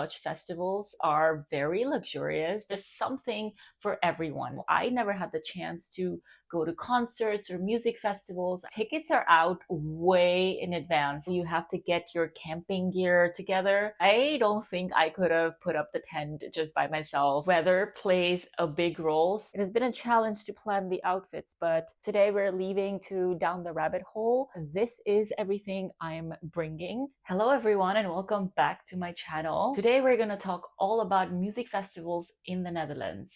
Dutch festivals are very luxurious. There's something for everyone. I never had the chance to go to concerts or music festivals. Tickets are out way in advance. You have to get your camping gear together. I don't think I could have put up the tent just by myself. Weather plays a big role. It has been a challenge to plan the outfits, but today we're leaving to down the rabbit hole. This is everything I'm bringing. Hello everyone and welcome back to my channel. Today we're gonna talk all about music festivals in the Netherlands.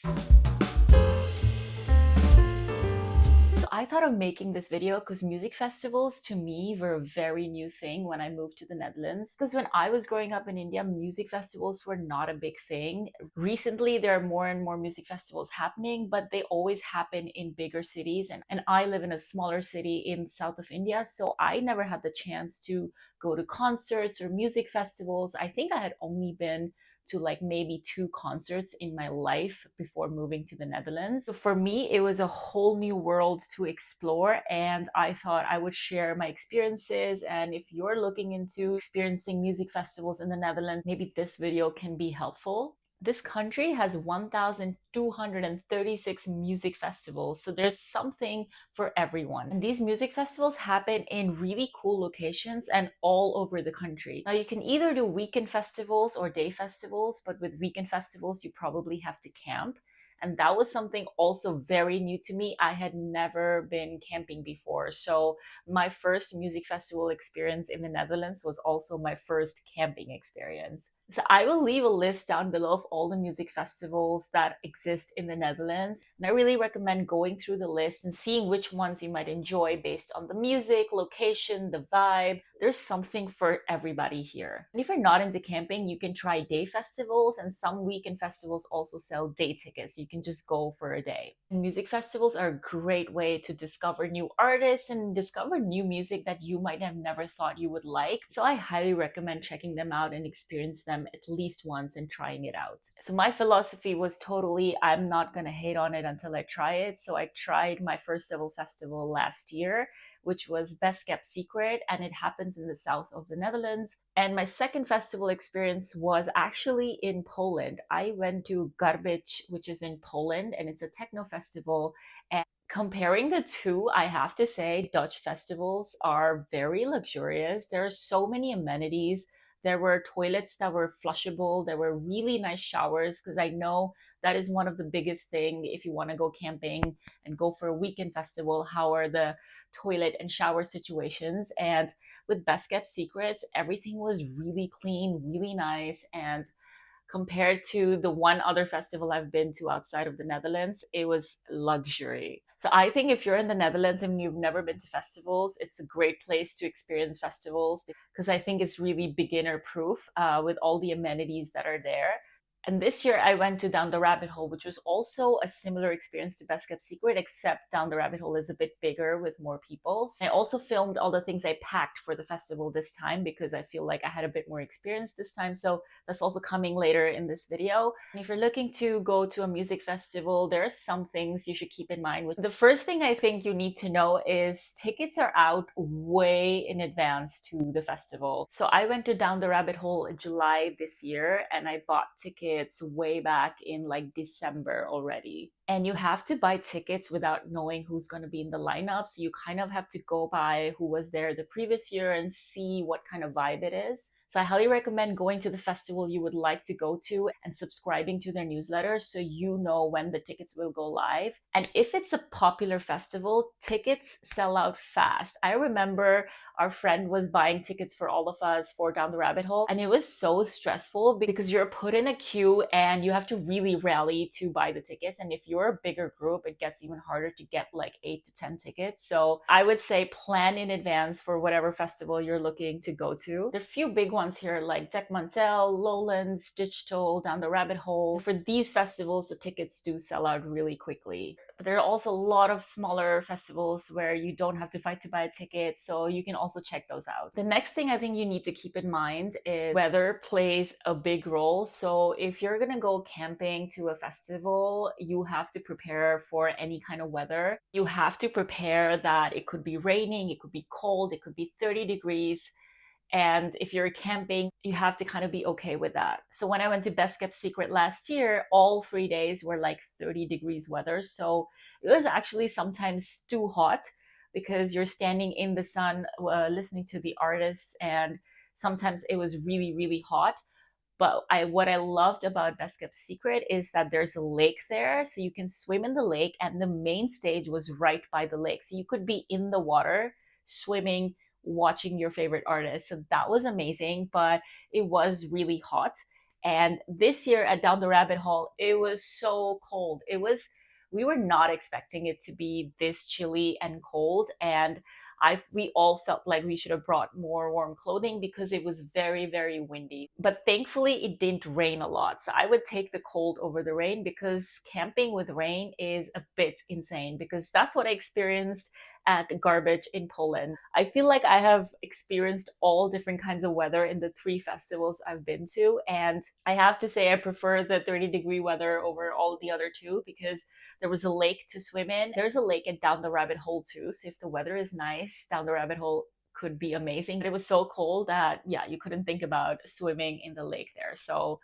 I thought of making this video because music festivals to me were a very new thing when I moved to the Netherlands. Because when I was growing up in India, music festivals were not a big thing. Recently, there are more and more music festivals happening, but they always happen in bigger cities. And I live in a smaller city in the south of India, so I never had the chance to go to concerts or music festivals. I think I had only been to like maybe 2 concerts in my life before moving to the Netherlands. So for me, it was a whole new world to explore, and I thought I would share my experiences. And if you're looking into experiencing music festivals in the Netherlands, maybe this video can be helpful. This country has 1,236 music festivals, so there's something for everyone. And these music festivals happen in really cool locations and all over the country. Now, you can either do weekend festivals or day festivals, but with weekend festivals, you probably have to camp. And that was something also very new to me. I had never been camping before. So my first music festival experience in the Netherlands was also my first camping experience. So I will leave a list down below of all the music festivals that exist in the Netherlands. And I really recommend going through the list and seeing which ones you might enjoy based on the music, location, the vibe. There's something for everybody here. And if you're not into camping, you can try day festivals, and some weekend festivals also sell day tickets. You can just go for a day. And music festivals are a great way to discover new artists and discover new music that you might have never thought you would like. So I highly recommend checking them out and experience them at least once and trying it out. So my philosophy was totally, I'm not gonna hate on it until I try it. So I tried my first ever festival last year, which was Best Kept Secret, and it happens in the south of the Netherlands. And my second festival experience was actually in Poland. I went to Garbicz, which is in Poland, and it's a techno festival. And comparing the two, I have to say Dutch festivals are very luxurious. There are so many amenities. There were toilets that were flushable. There were really nice showers, because I know that is one of the biggest thing if you want to go camping and go for a weekend festival. How are the toilet and shower situations? And with Best Kept Secrets, everything was really clean, really nice, and compared to the one other festival I've been to outside of the Netherlands, it was luxury. So I think if you're in the Netherlands and you've never been to festivals, it's a great place to experience festivals, because I think it's really beginner proof with all the amenities that are there. And this year I went to Down the Rabbit Hole, which was also a similar experience to Best Kept Secret, except Down the Rabbit Hole is a bit bigger with more people. I also filmed all the things I packed for the festival this time, because I feel like I had a bit more experience this time. So that's also coming later in this video. And if you're looking to go to a music festival, there are some things you should keep in mind. The first thing I think you need to know is tickets are out way in advance to the festival. So I went to Down the Rabbit Hole in July this year, and I bought tickets way back in like December already. And you have to buy tickets without knowing who's going to be in the lineup. So you kind of have to go by who was there the previous year and see what kind of vibe it is. So I highly recommend going to the festival you would like to go to and subscribing to their newsletter so you know when the tickets will go live. And if it's a popular festival, tickets sell out fast. I remember our friend was buying tickets for all of us for Down the Rabbit Hole, and it was so stressful because you're put in a queue and you have to really rally to buy the tickets. And if you're a bigger group, it gets even harder to get like 8 to 10 tickets. So I would say plan in advance for whatever festival you're looking to go to. There are a few big ones here like Tech Mantel, Lowlands, Digital, Down the Rabbit Hole. For these festivals, the tickets do sell out really quickly. But there are also a lot of smaller festivals where you don't have to fight to buy a ticket, so you can also check those out. The next thing I think you need to keep in mind is weather plays a big role. So if you're gonna go camping to a festival, you have to prepare for any kind of weather. You have to prepare that it could be raining, it could be cold, it could be 30 degrees. And if you're camping, you have to kind of be okay with that. So when I went to Best Kept Secret last year, all 3 days were like 30 degrees weather. So it was actually sometimes too hot because you're standing in the sun, listening to the artists, and sometimes it was really, really hot. But what I loved about Best Kept Secret is that there's a lake there, so you can swim in the lake, and the main stage was right by the lake, so you could be in the water swimming, watching your favorite artist. So that was amazing, but it was really hot. And this year at Down the Rabbit Hole, it was so cold. We were not expecting it to be this chilly and cold, and we all felt like we should have brought more warm clothing because it was very, very windy. But thankfully, it didn't rain a lot. So I would take the cold over the rain, because camping with rain is a bit insane, because that's what I experienced at Garbicz in Poland. I feel like I have experienced all different kinds of weather in the 3 festivals I've been to. And I have to say, I prefer the 30-degree weather over all the other two, because there was a lake to swim in. There's a lake at Down the Rabbit Hole too. So if the weather is nice, Down the Rabbit Hole could be amazing. But it was so cold that, yeah, you couldn't think about swimming in the lake there. So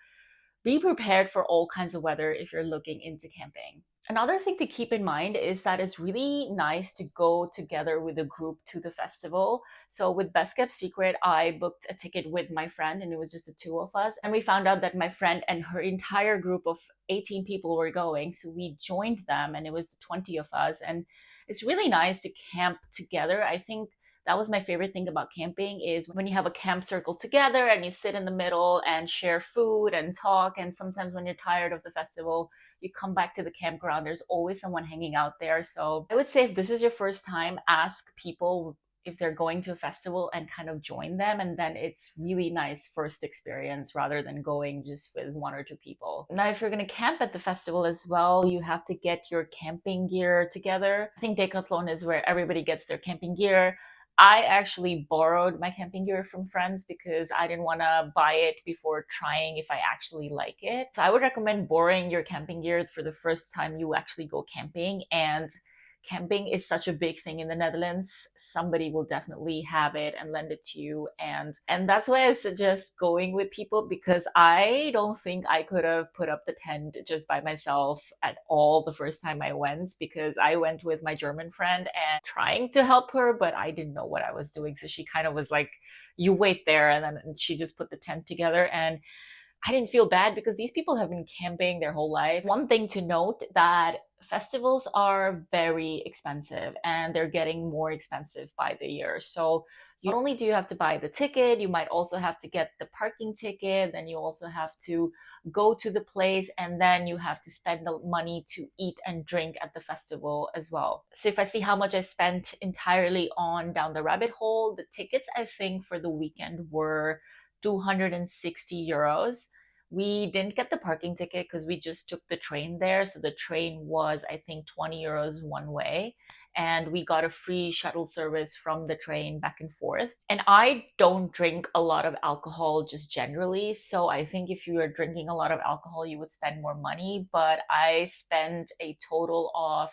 be prepared for all kinds of weather if you're looking into camping. Another thing to keep in mind is that it's really nice to go together with a group to the festival. So with Best Kept Secret, I booked a ticket with my friend, and it was just the two of us. And we found out that my friend and her entire group of 18 people were going. So we joined them, and it was the 20 of us. And it's really nice to camp together. I think that was my favorite thing about camping, is when you have a camp circle together and you sit in the middle and share food and talk. And sometimes when you're tired of the festival, you come back to the campground, there's always someone hanging out there. So I would say, if this is your first time, ask people if they're going to a festival and kind of join them, and then it's really nice first experience rather than going just with 1 or 2 people. Now if you're going to camp at the festival as well, you have to get your camping gear together. I think Decathlon is where everybody gets their camping gear. I actually borrowed my camping gear from friends because I didn't want to buy it before trying if I actually like it. So I would recommend borrowing your camping gear for the first time you actually go camping. And camping is such a big thing in the Netherlands. Somebody will definitely have it and lend it to you. And that's why I suggest going with people, because I don't think I could have put up the tent just by myself at all the first time I went, because I went with my German friend and trying to help her, but I didn't know what I was doing. So she kind of was like, you wait there, and then she just put the tent together. And I didn't feel bad because these people have been camping their whole life. One thing to note, that festivals are very expensive, and they're getting more expensive by the year. So not only do you have to buy the ticket, you might also have to get the parking ticket, then you also have to go to the place, and then you have to spend the money to eat and drink at the festival as well. So if I see how much I spent entirely on Down the Rabbit Hole, the tickets I think for the weekend were 260 euros. We didn't get the parking ticket because we just took the train there. So the train was, I think, 20 euros one way. And we got a free shuttle service from the train back and forth. And I don't drink a lot of alcohol just generally. So I think if you were drinking a lot of alcohol, you would spend more money. But I spent a total of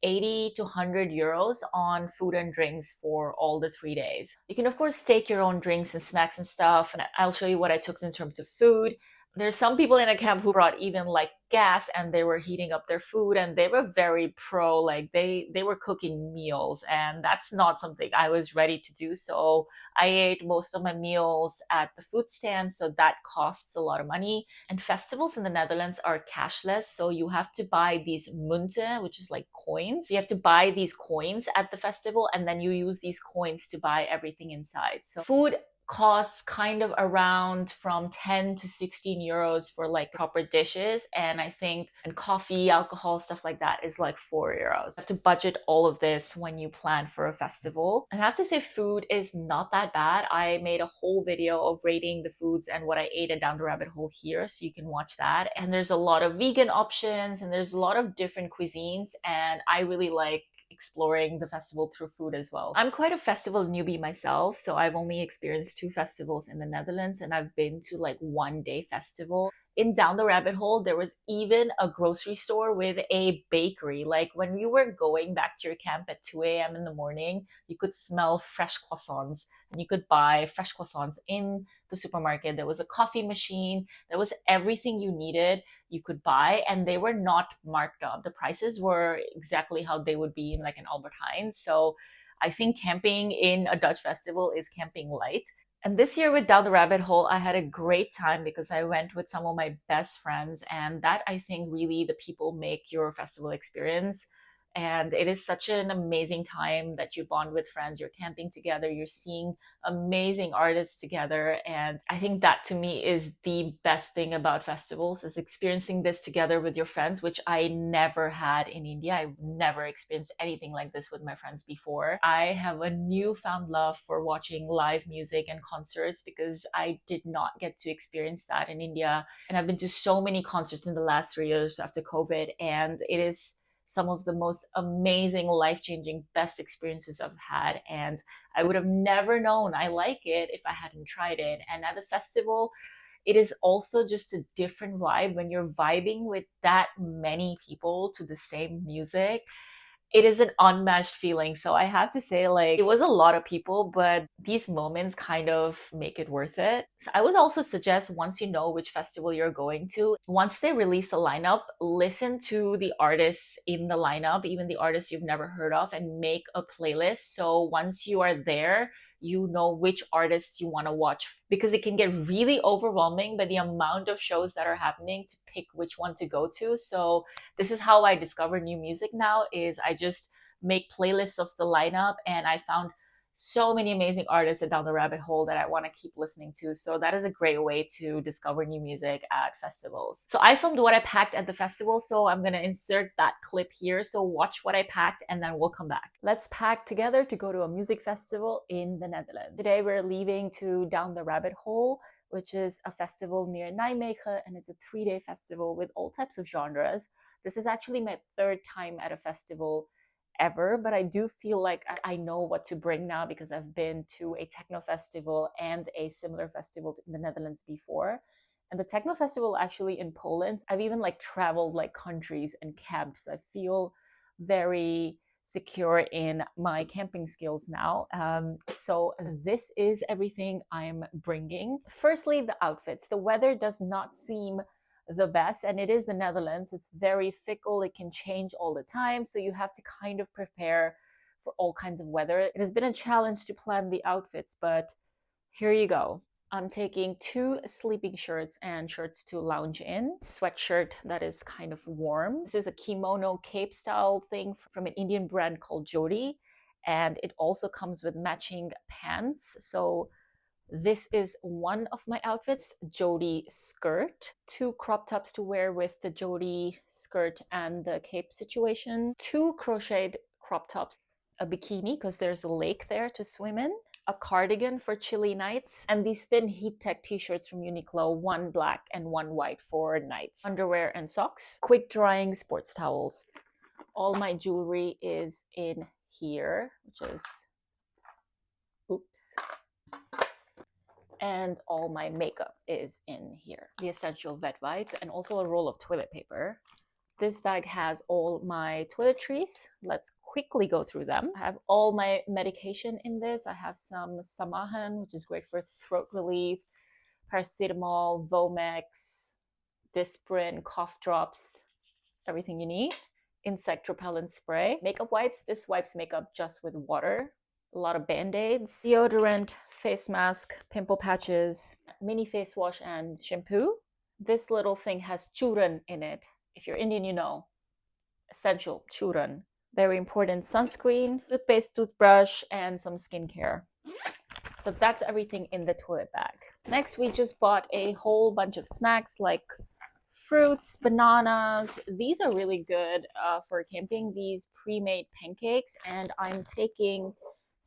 80 to 100 euros on food and drinks for all the 3 days. You can, of course, take your own drinks and snacks and stuff, and I'll show you what I took in terms of food. There's some people in a camp who brought even like gas, and they were heating up their food, and they were very pro, like they were cooking meals, and that's not something I was ready to do. So I ate most of my meals at the food stand, so that costs a lot of money. And festivals in the Netherlands are cashless, so you have to buy these munten, which is like coins. You have to buy these coins at the festival, and then you use these coins to buy everything inside. So food costs kind of around from 10 to 16 euros for like proper dishes, and I think and coffee, alcohol, stuff like that is like 4 euros. You have to budget all of this when you plan for a festival. And I have to say, food is not that bad. I made a whole video of rating the foods and what I ate at Down the Rabbit Hole here, so you can watch that. And there's a lot of vegan options, and there's a lot of different cuisines, and I really like exploring the festival through food as well. I'm quite a festival newbie myself, so I've only experienced 2 festivals in the Netherlands, and I've been to like 1 day festival. in Down the Rabbit Hole, there was even a grocery store with a bakery. Like when you were going back to your camp at 2 a.m. in the morning, you could smell fresh croissants and you could buy fresh croissants in the supermarket. There was a coffee machine. There was everything you needed you could buy, and they were not marked up. The prices were exactly how they would be in like an Albert Heijn. So I think camping in a Dutch festival is camping light. And this year with Down the Rabbit Hole, I had a great time because I went with some of my best friends. And that, I think, really the people make your festival experience. And it is such an amazing time that you bond with friends. You're camping together, you're seeing amazing artists together. And I think that to me is the best thing about festivals, is experiencing this together with your friends, which I never had in India. I've never experienced anything like this with my friends before. I have a newfound love for watching live music and concerts because I did not get to experience that in India. And I've been to so many concerts in the last 3 years after COVID, and it is some of the most amazing, life-changing, best experiences I've had. And I would have never known I like it if I hadn't tried it. And at the festival, it is also just a different vibe when you're vibing with that many people to the same music. It is an unmatched feeling. So I have to say, like, it was a lot of people, but these moments kind of make it worth it. So I would also suggest, once you know which festival you're going to, once they release the lineup, listen to the artists in the lineup, even the artists you've never heard of, and make a playlist. So once you are there, you know which artists you want to watch, because it can get really overwhelming by the amount of shows that are happening to pick which one to go to. So this is how I discover new music now, is I just make playlists of the lineup, and I found so many amazing artists down the rabbit hole that I want to keep listening to. So that is a great way to discover new music at festivals. So I filmed what I packed at the festival, so I'm going to insert that clip here. So watch what I packed and then we'll come back. Let's pack together to go to a music festival in the Netherlands. Today we're leaving to Down the Rabbit Hole, which is a festival near Nijmegen, and it's a 3-day festival with all types of genres. This is actually my 3rd time at a festival ever, but I do feel like I know what to bring now because I've been to a techno festival and a similar festival in the Netherlands before. And the techno festival actually in Poland, I've even like traveled like countries and camped. So I feel very secure in my camping skills now. So this is everything I'm bringing. Firstly, the outfits. The weather does not seem the best, and it is the Netherlands. It's very fickle. It can change all the time, so you have to kind of prepare for all kinds of weather. It has been a challenge to plan the outfits, but here you go. I'm taking 2 sleeping shirts and shirts to lounge in. Sweatshirt that is kind of warm. This is a kimono cape style thing from an Indian brand called Jodi, and it also comes with matching pants. So this is one of my outfits, Jodi skirt, 2 crop tops to wear with the Jodi skirt and the cape situation, 2 crocheted crop tops, a bikini because there's a lake there to swim in, a cardigan for chilly nights, and these thin heat tech t-shirts from Uniqlo, 1 black and 1 white for nights, underwear and socks, quick drying sports towels. All my jewelry is in here, which is, oops. And all my makeup is in here. The essential vet wipes and also a roll of toilet paper. This bag has all my toiletries. Let's quickly go through them. I have all my medication in this. I have some Samahan, which is great for throat relief, paracetamol, Vomex, Disprin, cough drops, everything you need. Insect repellent spray. Makeup wipes. This wipes makeup just with water. A lot of band-aids, deodorant, face mask, pimple patches, mini face wash, and shampoo. This little thing has churan in it. If you're Indian, you know. Essential churan. Very important sunscreen, toothpaste, toothbrush, and some skincare. So that's everything in the toilet bag. Next, we just bought a whole bunch of snacks like fruits, bananas. These are really good for camping, these pre-made pancakes. And I'm taking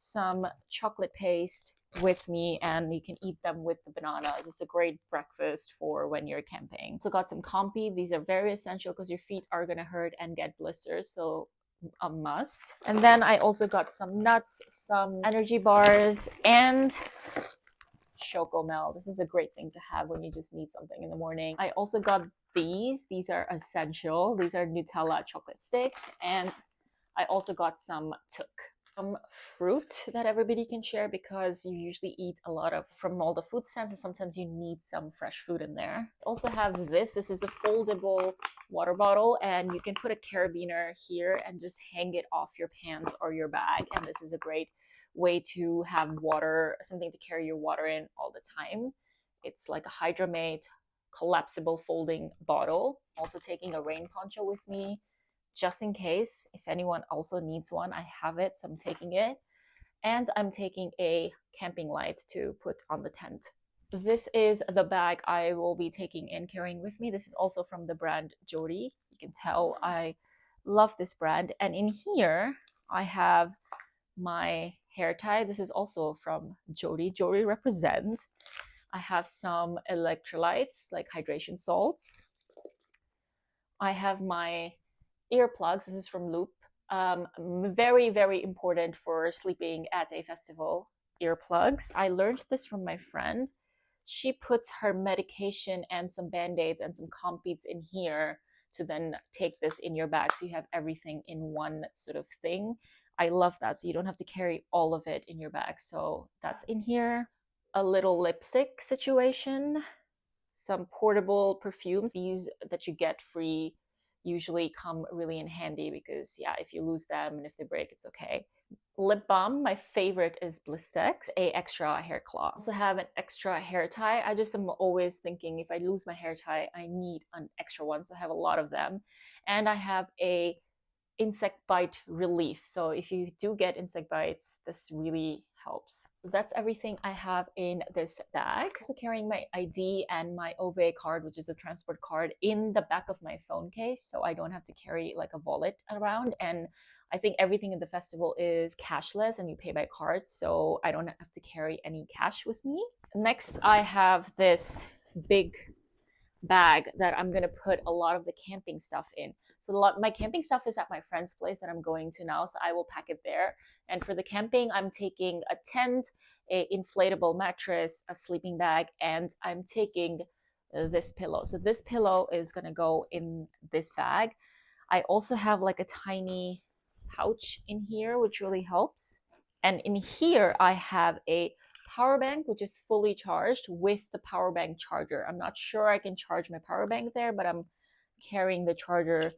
some chocolate paste with me, and you can eat them with the bananas. It's a great breakfast for when you're camping. So got some comfy. These are very essential because your feet are gonna hurt and get blisters, so a must. And then I also got some nuts, some energy bars, and chocomel. This is a great thing to have when you just need something in the morning. I also got these. These are essential. These are Nutella chocolate sticks. And I also got some tuk. Some fruit that everybody can share because you usually eat a lot of from all the food stands and sometimes you need some fresh food in there. I also have this. This is a foldable water bottle and you can put a carabiner here and just hang it off your pants or your bag. And this is a great way to have water, something to carry your water in all the time. It's like a Hydramate collapsible folding bottle. Also taking a rain poncho with me just in case if anyone also needs one. I have it, so I'm taking it. And I'm taking a camping light to put on the tent. This is the bag I will be taking and carrying with me. This is also from the brand Jody. You can tell I love this brand. And in here I have my hair tie. This is also from Jody. Jody represents. I have some electrolytes like hydration salts. I have my earplugs. This is from Loop. Very, very important for sleeping at a festival. Earplugs. I learned this from my friend. She puts her medication and some band-aids and some competes in here to then take this in your bag. So you have everything in one sort of thing. I love that. So you don't have to carry all of it in your bag. So that's in here. A little lipstick situation. Some portable perfumes. These that you get free usually come really in handy because yeah, if you lose them and if they break, it's okay. Lip balm, my favorite is Blistex, a extra hair claw. I also have an extra hair tie. I just am always thinking if I lose my hair tie, I need an extra one. So I have a lot of them. And I have a insect bite relief. So if you do get insect bites, this really helps. That's everything I have in this bag. Also carrying my ID and my OVA card, which is a transport card, in the back of my phone case, so I don't have to carry like a wallet around. And I think everything in the festival is cashless and you pay by card, so I don't have to carry any cash with me. Next, I have this big bag that I'm gonna put a lot of the camping stuff in. So my camping stuff is at my friend's place that I'm going to now, so I will pack it there. And for the camping, I'm taking a tent, a inflatable mattress, a sleeping bag, and I'm taking this pillow. So this pillow is gonna go in this bag. I also have like a tiny pouch in here, which really helps. And in here, I have a power bank, which is fully charged with the power bank charger. I'm not sure I can charge my power bank there, but I'm carrying the charger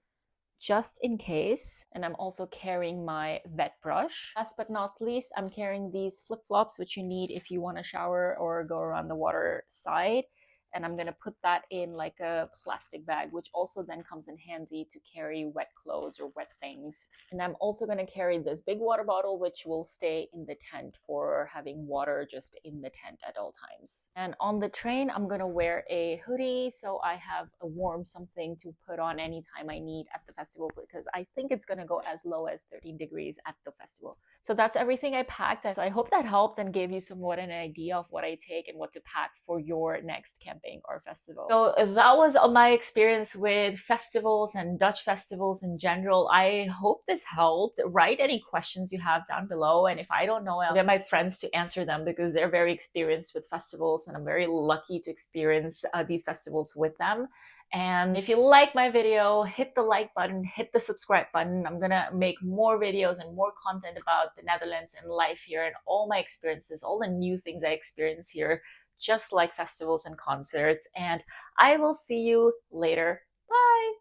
just in case. And I'm also carrying my vet brush. Last but not least, I'm carrying these flip-flops, which you need if you want to shower or go around the water side. And I'm gonna put that in like a plastic bag, which also then comes in handy to carry wet clothes or wet things. And I'm also gonna carry this big water bottle, which will stay in the tent for having water just in the tent at all times. And on the train, I'm gonna wear a hoodie, so I have a warm something to put on anytime I need at the festival, because I think it's gonna go as low as 13 degrees at the festival. So that's everything I packed. So I hope that helped and gave you somewhat an idea of what I take and what to pack for your next camping or festival. So that was my experience with festivals and Dutch festivals in general. I hope this helped. Write any questions you have down below, and if I don't know, I'll get my friends to answer them because they're very experienced with festivals and I'm very lucky to experience these festivals with them. And if you like my video, hit the like button, hit the subscribe button. I'm gonna make more videos and more content about the Netherlands and life here and all my experiences, all the new things I experience here, just like festivals and concerts. And I will see you later. Bye!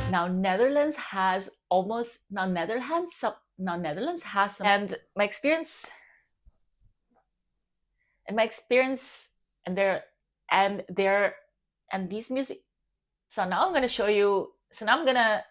Now Netherlands has some, and my experience and these music. So now I'm gonna show you. So now I'm gonna